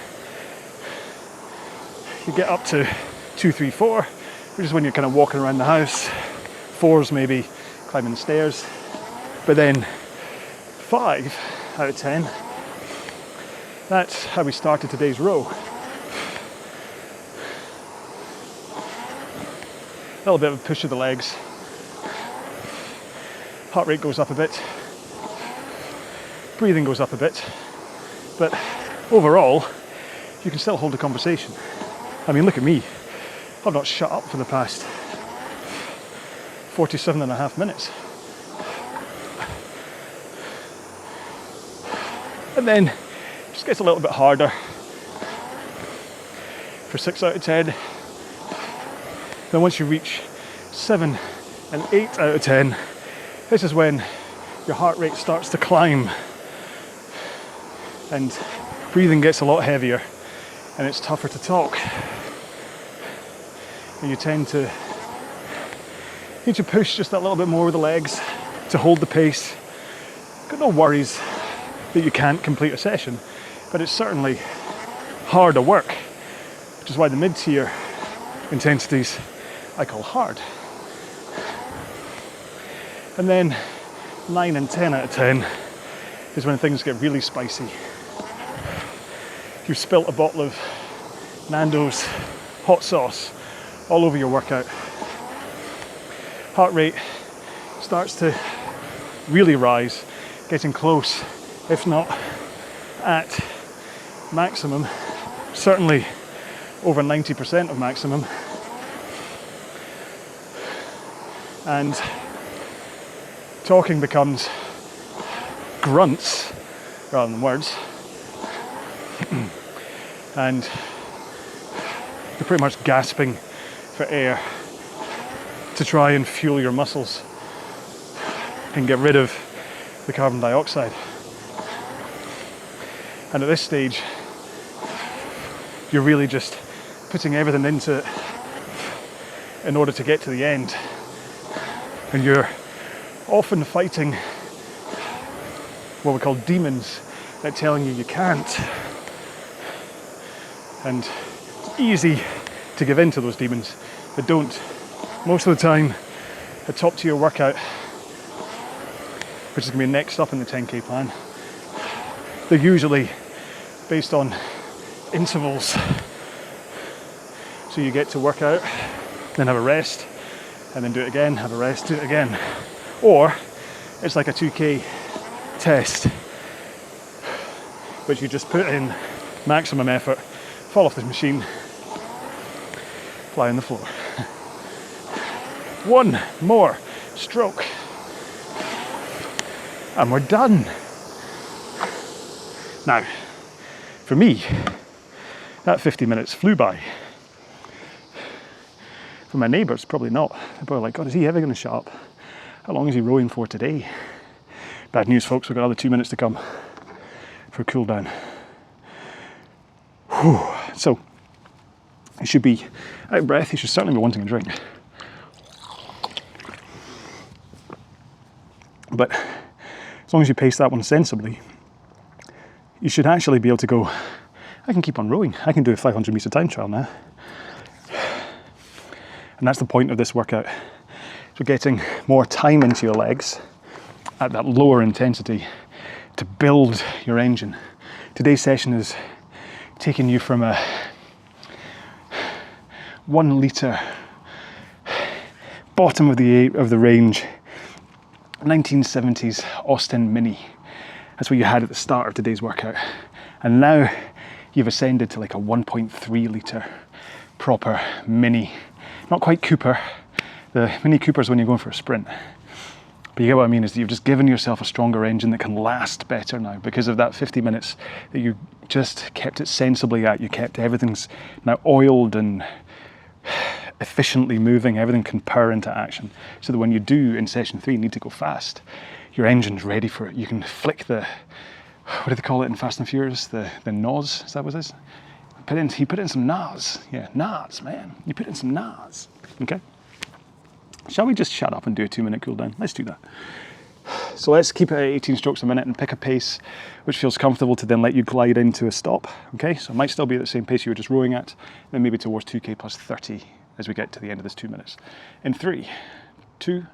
you get up to 2, 3, 4, which is when you're kind of walking around the house. 4's maybe climbing the stairs. But then 5 out of 10, that's how we started today's row. A little bit of a push of the legs. Heart rate goes up a bit. Breathing goes up a bit. But overall, you can still hold a conversation. I mean, look at me. I've not shut up for the past 47.5 minutes. And then it just gets a little bit harder for 6 out of 10. Then once you reach 7 and 8 out of 10, this is when your heart rate starts to climb and breathing gets a lot heavier and it's tougher to talk. And you tend to need to push just that little bit more with the legs to hold the pace. Got no worries that you can't complete a session, but it's certainly harder work, which is why the mid-tier intensities I call hard. And then 9 and 10 out of 10 is when things get really spicy. You've spilt a bottle of Nando's hot sauce all over your workout. Heart rate starts to really rise, getting close, if not at maximum, certainly over 90% of maximum. And talking becomes grunts rather than words. And you're pretty much gasping for air to try and fuel your muscles and get rid of the carbon dioxide. And at this stage, you're really just putting everything into it in order to get to the end. And you're often fighting what we call demons that telling you can't. And it's easy to give in to those demons, but don't. Most of the time, a top tier workout, which is going to be next up in the 10K plan, they're usually based on intervals. So you get to work out, then have a rest, and then do it again, have a rest, do it again. Or it's like a 2K test, which you just put in maximum effort, fall off the machine, fly on the floor. One more stroke, and we're done. Now, for me, that 50 minutes flew by. For my neighbours, probably not. They're probably like, God, is he ever going to shut up? How long is he rowing for today? Bad news, folks, we've got another 2 minutes to come for Cooldown. So, you should be out of breath, you should certainly be wanting a drink. But as long as you pace that one sensibly, you should actually be able to go, I can keep on rowing. I can do a 500 metre time trial now. And that's the point of this workout. So getting more time into your legs at that lower intensity to build your engine. Today's session is taking you from a 1 litre bottom of the range 1970s Austin Mini. That's what you had at the start of today's workout. And now you've ascended to like a 1.3 litre proper Mini. Not quite Cooper. The Mini Cooper's when you're going for a sprint. But you get what I mean, is that you've just given yourself a stronger engine that can last better now because of that 50 minutes that you just kept it sensibly at. You kept everything's now oiled and efficiently moving. Everything can purr into action so that when you do in session 3 need to go fast, your engine's ready for it. You can flick the, what do they call it in Fast and Furious? The NOS, is that what it is? He put in some NOS. Yeah, NOS, man. You put in some NOS. Okay. Shall we just shut up and do a 2-minute cool down? Let's do that. So let's keep it at 18 strokes a minute and pick a pace which feels comfortable to then let you glide into a stop. Okay, so it might still be at the same pace you were just rowing at, then maybe towards 2K plus 30 as we get to the end of this 2 minutes. In 3, 2,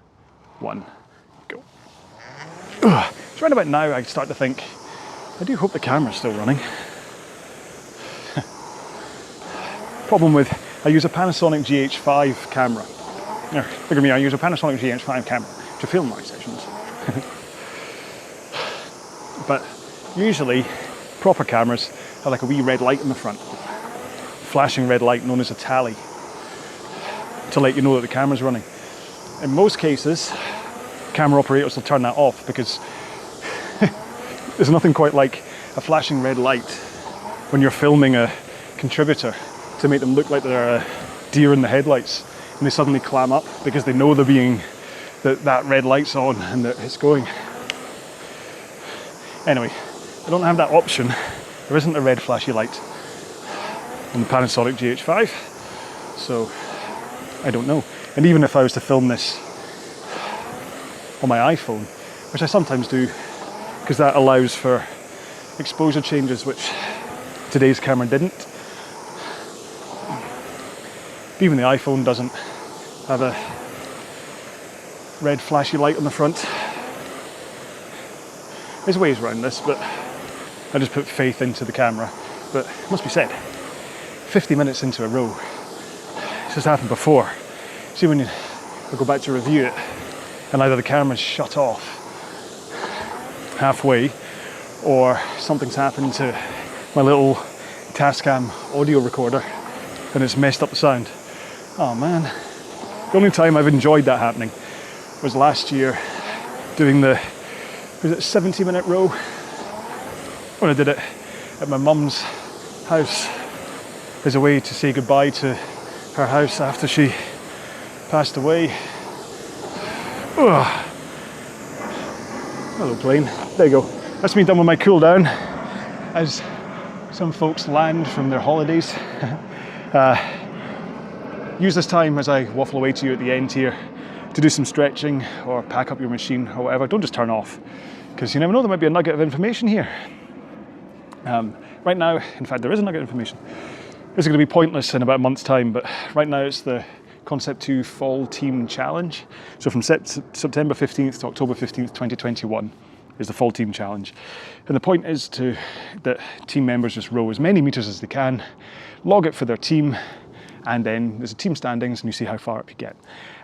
1, go. It's right about now I start to think, I do hope the camera's still running. Problem with, I use a Panasonic GH5 camera. Look at me, I use a Panasonic GH5 camera to film my sessions. But usually proper cameras have like a wee red light in the front, flashing red light known as a tally, to let you know that the camera's running. In most cases, camera operators will turn that off because there's nothing quite like a flashing red light when you're filming a contributor to make them look like they're a deer in the headlights, and they suddenly clam up because they know that red light's on and that it's going. Anyway, I don't have that option. There isn't a red flashy light on the Panasonic GH5, so I don't know. And even if I was to film this on my iPhone, which I sometimes do, because that allows for exposure changes, which today's camera didn't. Even the iPhone doesn't have a red flashy light on the front. There's ways around this, but I just put faith into the camera. But it must be said, 50 minutes into a row, this has happened before. See, when I go back to review it, and either the camera's shut off halfway, or something's happened to my little Tascam audio recorder, and it's messed up the sound. Oh man. The only time I've enjoyed that happening was last year doing the, was it 70-minute row? When I did it at my mum's house as a way to say goodbye to her house after she passed away. Ugh. Hello plane. There you go. That's me done with my cool down as some folks land from their holidays. Use this time as I waffle away to you at the end here to do some stretching or pack up your machine or whatever. Don't just turn off, because you never know, there might be a nugget of information here. Right now, in fact, there is a nugget of information. This is going to be pointless in about a month's time, but right now it's the Concept 2 Fall Team Challenge. So from September 15th to October 15th, 2021 is the Fall Team Challenge. And the point is that team members just row as many meters as they can, log it for their team, and then there's a team standings and you see how far up you get.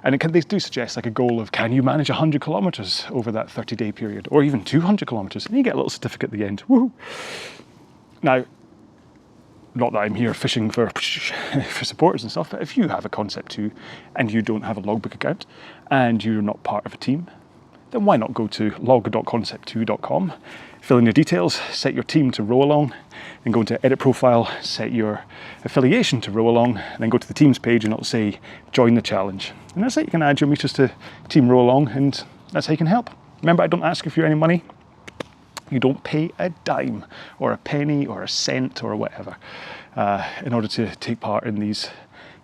And they do suggest like a goal of, can you manage 100 kilometers over that 30-day period, or even 200 kilometers, and you get a little certificate at the end. Woohoo! Now, not that I'm here fishing for supporters and stuff, but if you have a Concept 2 and you don't have a logbook account and you're not part of a team, then why not go to log.concept2.com, fill in your details, set your team to RowAlong, then go into edit profile, set your affiliation to RowAlong, and then go to the teams page and it'll say join the challenge. And that's it, you can add your meters to Team RowAlong, and that's how you can help. Remember, I don't ask you for any money. You don't pay a dime or a penny or a cent or whatever in order to take part in these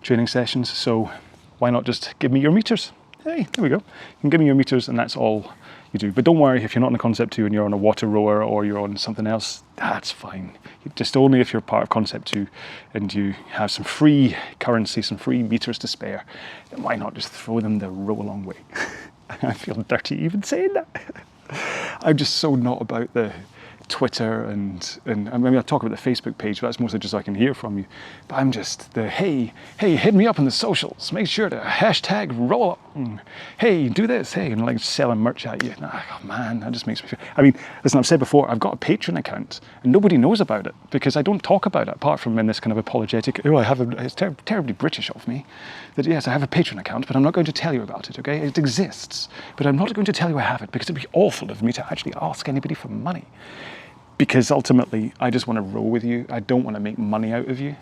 training sessions. So why not just give me your meters? Hey, there we go. You can give me your meters and that's all you do. But don't worry if you're not on a Concept 2 and you're on a water rower or you're on something else, that's fine. Just only if you're part of Concept 2 and you have some free currency, some free meters to spare, then why not just throw them the RowAlong way? I feel dirty even saying that. I'm just so not about the Twitter and I mean, I talk about the Facebook page, but that's mostly just so I can hear from you. But I'm just the, hey, hit me up on the socials. Make sure to hashtag RowAlong. Hey, do this. Hey, and like selling merch at you. Oh man, that just makes me feel. I mean, listen, I've said before, I've got a Patreon account and nobody knows about it because I don't talk about it apart from in this kind of apologetic. Oh, it's terribly British of me. That yes, I have a Patreon account, but I'm not going to tell you about it. Okay, it exists, but I'm not going to tell you I have it because it'd be awful of me to actually ask anybody for money. Because ultimately, I just want to row with you. I don't want to make money out of you.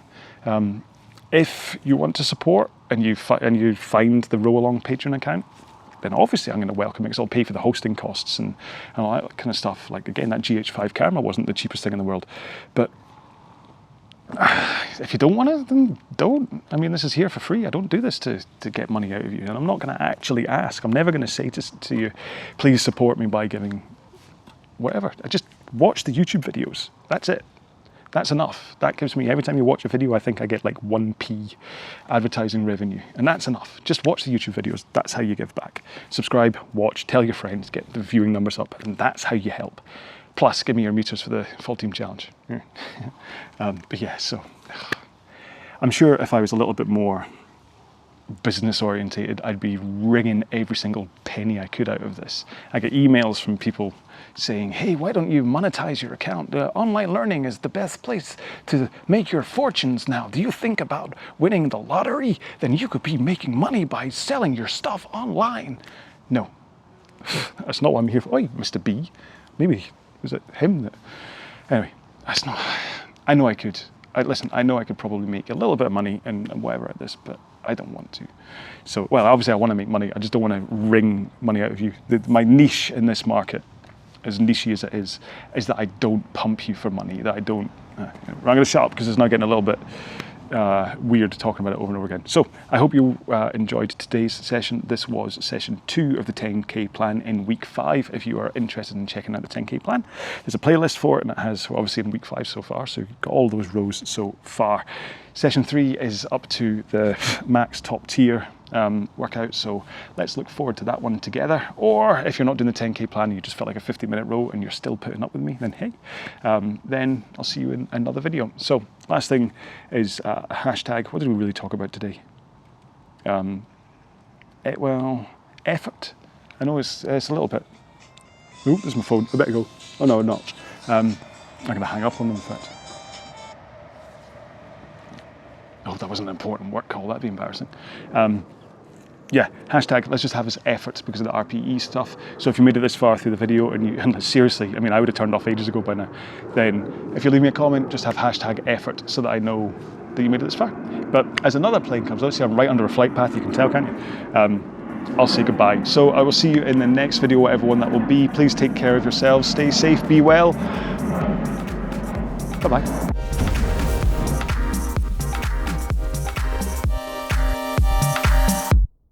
If you want to support and you find the RowAlong Patreon account, then obviously I'm going to welcome it because I'll pay for the hosting costs and all that kind of stuff. Like, again, that GH5 camera wasn't the cheapest thing in the world. But if you don't want it, then don't. I mean, this is here for free. I don't do this to get money out of you. And I'm not going to actually ask. I'm never going to say to you, please support me by giving whatever. I just watch the YouTube videos. That's it. That's enough. That gives me, every time you watch a video, I think I get like 1p advertising revenue. And that's enough. Just watch the YouTube videos. That's how you give back. Subscribe, watch, tell your friends, get the viewing numbers up, and that's how you help. Plus, give me your meters for the full team challenge. But yeah, so I'm sure if I was a little bit more business orientated, I'd be wringing every single penny I could out of this. I get emails from people saying, hey, why don't you monetize your account? Online learning is the best place to make your fortunes now. Do you think about winning the lottery? Then you could be making money by selling your stuff online. No, that's not what I'm here for. Oh, Mr. B, maybe, was it him? Anyway, that's not, I know I could. Listen, I know I could probably make a little bit of money and whatever at this, but I don't want to. So, well, obviously I want to make money. I just don't want to wring money out of you. My niche in this market, as niche as it is that I don't pump you for money, that I don't... I'm going to shut up because it's now getting a little bit weird talking about it over and over again. So I hope you enjoyed today's session. This was session 2 of the 10K plan in week 5. If you are interested in checking out the 10K plan, there's a playlist for it, and it has, obviously, in week 5 so far, so you've got all those rows so far. Session 3 is up to the max top tier workout, so let's look forward to that one together. Or if you're not doing the 10K plan, you just felt like a 50-minute row and you're still putting up with me, then hey, then I'll see you in another video. So last thing is hashtag, what did we really talk about today? Well, effort. I know it's a little bit. Oh, there's my phone, I better go. Oh no, not. I'm gonna hang up on them in fact. Oh, that wasn't an important work call, that'd be embarrassing. Yeah, hashtag, let's just have this effort because of the RPE stuff. So if you made it this far through the video and seriously, I mean, I would have turned off ages ago by now, then if you leave me a comment, just have hashtag effort so that I know that you made it this far. But as another plane comes out, see I'm right under a flight path, you can tell, can't you? I'll say goodbye. So I will see you in the next video, whatever one that will be. Please take care of yourselves, stay safe, be well. Bye-bye.